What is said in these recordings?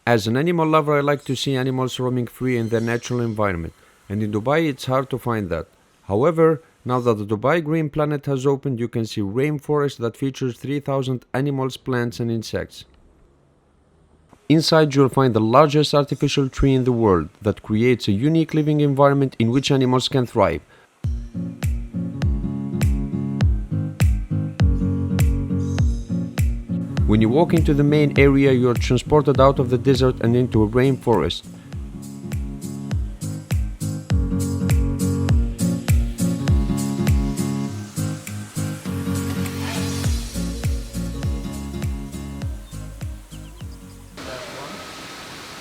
As an animal lover, I like to see animals roaming free in their natural environment, and in Dubai it's hard to find that. However, now that the Dubai Green Planet has opened, you can see Rainforest that features 3,000 animals, plants and insects. Inside you'll find the largest artificial tree in the world that creates a unique living environment in which animals can thrive. When you walk into the main area, you are transported out of the desert and into a rainforest.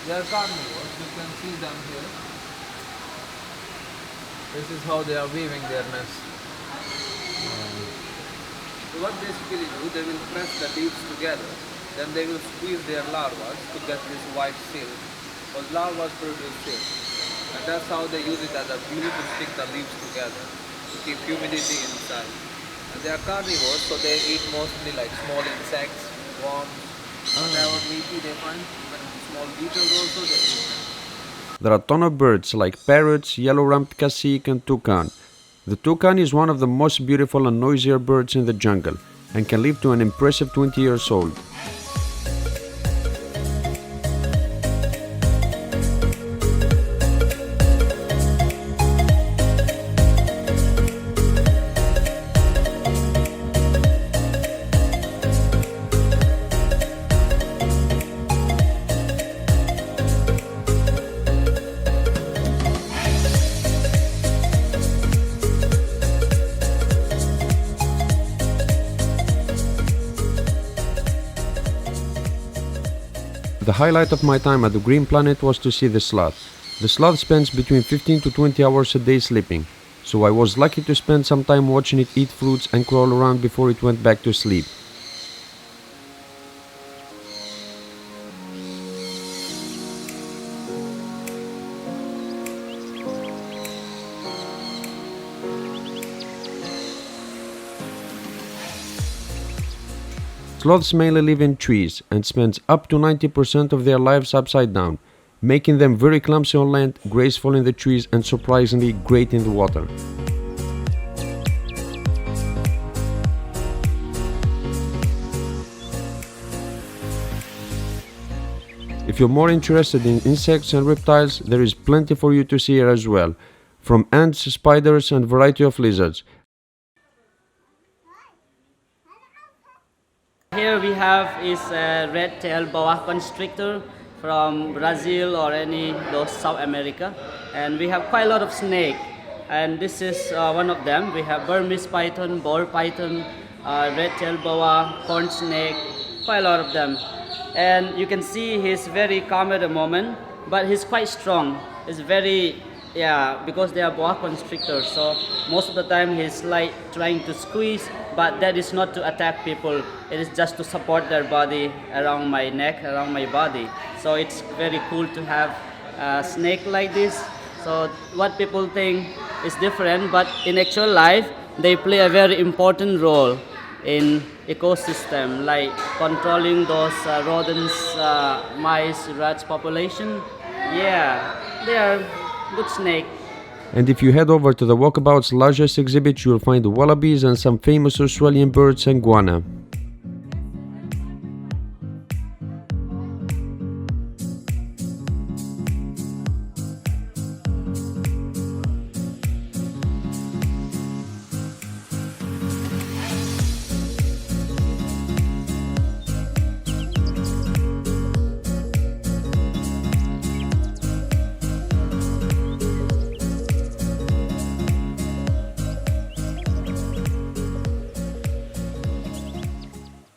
They are carnivores, you can see them here. This is how they are weaving their nest. So what basically do, they will press the leaves together, then they will squeeze their larvae to get this white silk. Because larvae produce silk. And that's how they use it as a glue to stick the leaves together, to keep humidity inside. And they are carnivores, so they eat mostly like small insects, worms, whatever meaty they find, even small beetles also they eat them. There are a ton of birds like parrots, yellow-rumped cacique and toucan. The toucan is one of the most beautiful and noisier birds in the jungle and can live to an impressive 20 years old. The highlight of my time at the Green Planet was to see the sloth. The sloth spends between 15 to 20 hours a day sleeping, so I was lucky to spend some time watching it eat fruits and crawl around before it went back to sleep. Sloths mainly live in trees and spend up to 90% of their lives upside down, making them very clumsy on land, graceful in the trees and surprisingly great in the water. If you're more interested in insects and reptiles, there is plenty for you to see here as well, from ants, spiders and a variety of lizards. Here we have is a red-tailed boa constrictor from Brazil or any those South America, and we have quite a lot of snake, and this is one of them. We have Burmese python, ball python, red-tailed boa, corn snake, quite a lot of them. And you can see he's very calm at the moment, but he's quite strong. It's very because they are boa constrictors, so most of the time he's like trying to squeeze, but that is not to attack people. It is just to support their body around my neck, around my body. So it's very cool to have a snake like this. So what people think is different, but in actual life they play a very important role in ecosystem, like controlling those rodents, mice, rats population. Yeah, they are good snake. And if you head over to the Walkabout's largest exhibit, you'll find the wallabies and some famous Australian birds and guana.